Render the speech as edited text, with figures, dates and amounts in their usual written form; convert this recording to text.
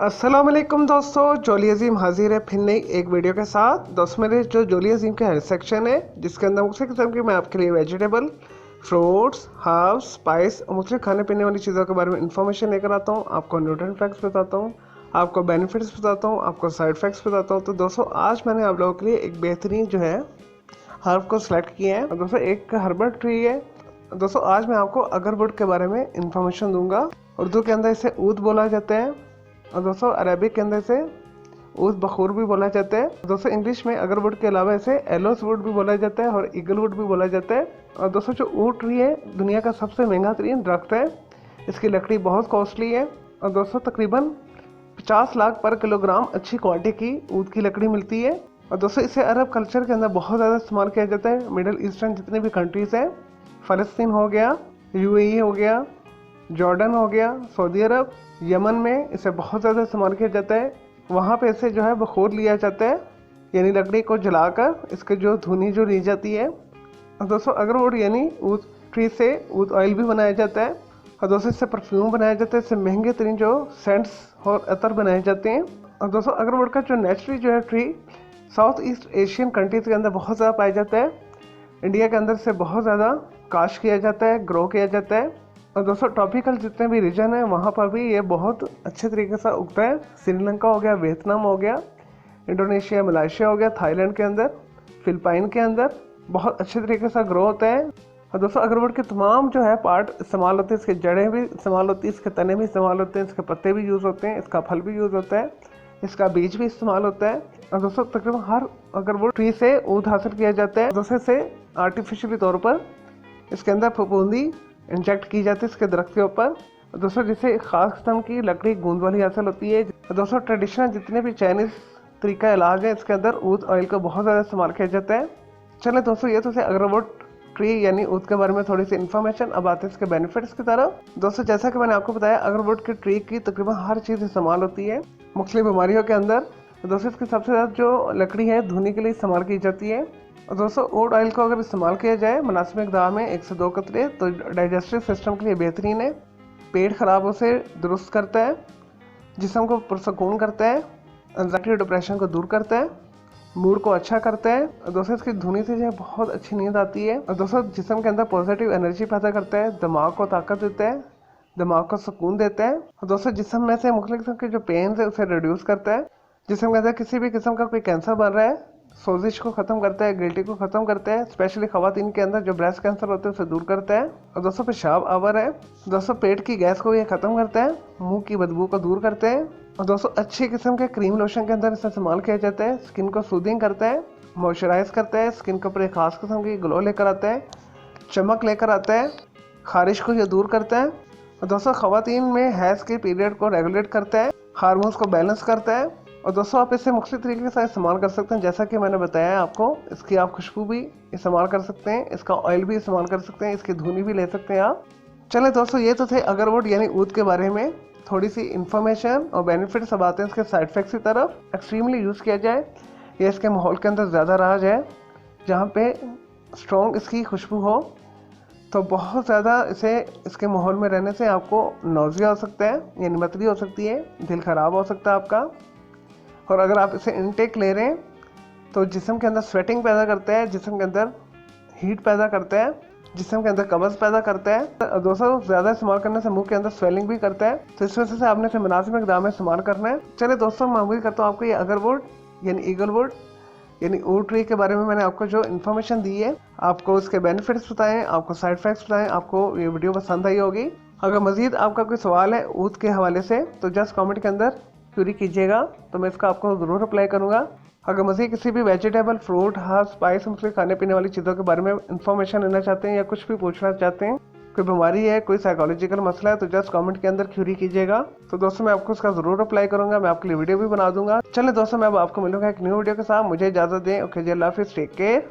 अस्सलाम वालेकुम दोस्तों, जोली अजीम हाजिर है फिर नई एक वीडियो के साथ। दोस्तों मेरे जो जोली अजीम का हेल्थ सेक्शन है जिसके अंदर मुख्तलिफ किस्म की मैं आपके लिए वेजिटेबल, फ्रूट्स, हर्ब्स, स्पाइस और मुख्तलिफ खाने पीने वाली चीज़ों के बारे में इंफॉर्मेशन लेकर आता हूँ। आपको न्यूट्रिएंट फैक्ट्स बताता हूँ, आपको बेनिफिट्स बताता हूँ, आपको साइड इफेक्ट्स बताता हूँ। तो दोस्तों आज मैंने आप लोगों के लिए एक बेहतरीन जो है हर्ब को सिलेक्ट किए हैं। दोस्तों एक हर्बल ट्री है। दोस्तों आज मैं आपको अगरवुड के बारे में इंफॉर्मेशन दूंगा। उर्दू के अंदर इसे ऊद बोला जाता है और दोस्तों अरबिक के अंदर से ऊद बखूर भी बोला जाता है। दोस्तों इंग्लिश में अगरवुड के अलावा इसे एलोस वुड भी बोला जाता है और ईगल वुड भी बोला जाता है। और दोस्तों जो ऊद ट्री है दुनिया का सबसे महंगा तरीन दरख्त है। इसकी लकड़ी बहुत कॉस्टली है और दोस्तों तकरीबन 50 लाख पर किलोग्राम अच्छी क्वालिटी की ऊद की लकड़ी मिलती है। और दोस्तों इसे अरब कल्चर के अंदर बहुत ज़्यादा इस्तेमाल किया जाता है। मिडल ईस्टर्न जितने भी कंट्रीज़ हैं, फ़लस्तीन हो गया, यूएई हो गया, जॉर्डन हो गया, सऊदी अरब, यमन में इसे बहुत ज़्यादा इस्तेमाल किया जाता है। वहाँ पे इसे जो है बखूर लिया जाता है, यानी लकड़ी को जलाकर इसके जो धुनी जो ली जाती है। और दोस्तों अगरवुड यानी ऊद ट्री से ऊद ऑयल भी बनाया जाता है और दोस्तों इससे परफ्यूम बनाया जाता है। इससे महंगे तरीन जो सेंट्स और अतर बनाए जाते हैं। और दोस्तों अगरवुड का जो नेचुरली जो है tree south east Asian countries के अंदर बहुत ज़्यादा पाया जाता है। इंडिया के अंदर से बहुत ज़्यादा काश्त किया जाता है, ग्रो किया जाता है। और दोस्तों ट्रॉपिकल जितने भी रीजन है वहाँ पर भी ये बहुत अच्छे तरीके से उगता है। श्रीलंका हो गया, वियतनाम हो गया, इंडोनेशिया, मलेशिया हो गया, थाईलैंड के अंदर, फिलिपाइन के अंदर बहुत अच्छे तरीके से ग्रो होता है। और दोस्तों अगरवुड के तमाम जो है पार्ट इस्तेमाल होते हैं। इसके जड़ें भी इस्तेमाल होती है, इसके तने भी इस्तेमाल होते हैं, इसके पत्ते भी यूज़ होते हैं, इसका फल भी यूज़ होता है, इसका बीज भी इस्तेमाल होता है। और दोस्तों तकरीबन हर अगरवुड ट्री से ऊद हासिल किया जाता है। दोस्तों से आर्टिफिशियली तौर पर इसके अंदर फफूंदी इंजेक्ट की जाती है इसके दरख्त के ऊपर। दोस्तों जिससे एक ख़ास किस्म की लकड़ी गूंद वाली हासिल होती है। दोस्तों ट्रेडिशनल जितने भी चाइनीज़ तरीका इलाज है इसके अंदर ऊद ऑयल का बहुत ज़्यादा इस्तेमाल किया जाता है। चलें दोस्तों ये तो थे अगरवुड ट्री यानी ऊद के बारे में थोड़ी सी इन्फॉर्मेशन। अब आते हैं इसके बेनिफिट्स की तरफ। दोस्तों जैसा कि मैंने आपको बताया अगरवुड की ट्री की तकरीबन हर चीज़ इस्तेमाल होती है मुख्तलिफ बीमारियों के अंदर। दोस्तों इसकी सबसे ज़्यादा जो लकड़ी है धुनी के लिए इस्तेमाल की जाती है। और दोस्तों ऊद ऑयल को अगर इस्तेमाल किया जाए मुनासिब मिक़दार में 1 से 2 कतरे तो डाइजेस्टिव सिस्टम के लिए बेहतरीन है। पेट खराब से दुरुस्त करता है, जिस्म को पुरसकून करता है, एंजाइटी और डिप्रेशन को दूर करता है, मूड को अच्छा करता है। और दोस्तों इसकी धुनी से जो है बहुत अच्छी नींद आती है। और दोस्तों जिस्म के अंदर पॉजिटिव एनर्जी पैदा करता है, दिमाग को ताकत देता है, दिमाग को सुकून देता है। और दोस्तों जिस्म में से मुख्तलिफ किस्म के जो पेन है उसे रिड्यूस करता है। जिस्म के अंदर किसी भी किस्म का कोई कैंसर बन रहा है सोजिश को ख़त्म करता है, गिल्टी को ख़त्म करता है। स्पेशली ख़वातीन के अंदर जो ब्रेस्ट कैंसर होते हैं उसे दूर करता है। और दोस्तों पेशाब आवर है, दोस्तों पेट की गैस को ये ख़त्म करता है, मुंह की बदबू को दूर करते हैं। और दोस्तों अच्छी किस्म के क्रीम लोशन के अंदर इसे इस्तेमाल किया जाता है। स्किन को सूदिंग करता है, मॉइस्चराइज करता है, स्किन के ऊपर एक खास किस्म की ग्लो लेकर आता है, चमक लेकर आता है, खारिश को ये दूर करता है। और दोस्तों ख़वातीन में हैज़ के पीरियड को रेगुलेट करता है, हार्मोन्स को बैलेंस करता है। और दोस्तों आप इसे मुख्तलिफ तरीके से इस्तेमाल कर सकते हैं जैसा कि मैंने बताया है आपको। इसकी आप खुशबू भी इस्तेमाल कर सकते हैं, इसका ऑयल भी इस्तेमाल कर सकते हैं, इसकी धुनी भी ले सकते हैं आप। चलें दोस्तों ये तो थे अगरवुड यानी ऊद के बारे में थोड़ी सी इन्फॉर्मेशन और बेनिफिट्स। अब आते हैं इसके साइड इफेक्ट्स की तरफ। एक्सट्रीमली यूज़ किया जाए या इसके माहौल के अंदर ज़्यादा रहा जाए जहाँ पे स्ट्रॉन्ग इसकी खुशबू हो तो बहुत ज़्यादा इसके माहौल में रहने से आपको नौजिया हो सकता है, यानी मतली हो सकती है, दिल ख़राब हो सकता है आपका। और अगर आप इसे इनटेक ले रहे हैं तो जिस्म के अंदर स्वेटिंग पैदा करता है, जिस्म के अंदर हीट पैदा करता है, जिस्म के अंदर कब्ज़ पैदा करता है। दोस्तों ज़्यादा इस्तेमाल करने से मुंह के अंदर स्वेलिंग भी करता है, तो इस वजह से आपने इसे मुनासिब मिक़दार में इस्तेमाल करना है। चलिए दोस्तों मैं उम्मीद करता हूँ आपको ये अगरवुड यानी ईगलवुड यानी ऊद ट्री के बारे में मैंने आपको जो इन्फॉर्मेशन दी है, आपको उसके बेनिफिट्स बताएं, आपको साइड इफेक्ट्स बताएं, आपको ये वीडियो पसंद आई होगी। अगर मज़ीद आपका कोई सवाल है ऊद के हवाले से तो जस्ट कमेंट के अंदर क्यूरी कीजिएगा, तो मैं इसका आपको ज़रूर अप्लाई करूँगा। अगर मज़ीद किसी भी वेजिटेबल, फ्रूट, हर्ब, स्पाइस, मुख्तलिफ खाने पीने वाली चीज़ों के बारे में इंफॉर्मेशन लेना चाहते हैं या कुछ भी पूछना चाहते हैं, कोई बीमारी है, कोई साइकोलॉजिकल मसला है, तो जस्ट कमेंट के अंदर क्यूरी कीजिएगा। तो दोस्तों मैं आपको उसका ज़रूर अप्लाई करूँगा, मैं आपके लिए वीडियो भी बना दूंगा। चलें दोस्तों मैं अब आपको मिलूंगा एक न्यू वीडियो के साथ। मुझे इजाज़त दें। ओके जी, अल्लाह हाफिज़, टेक केयर।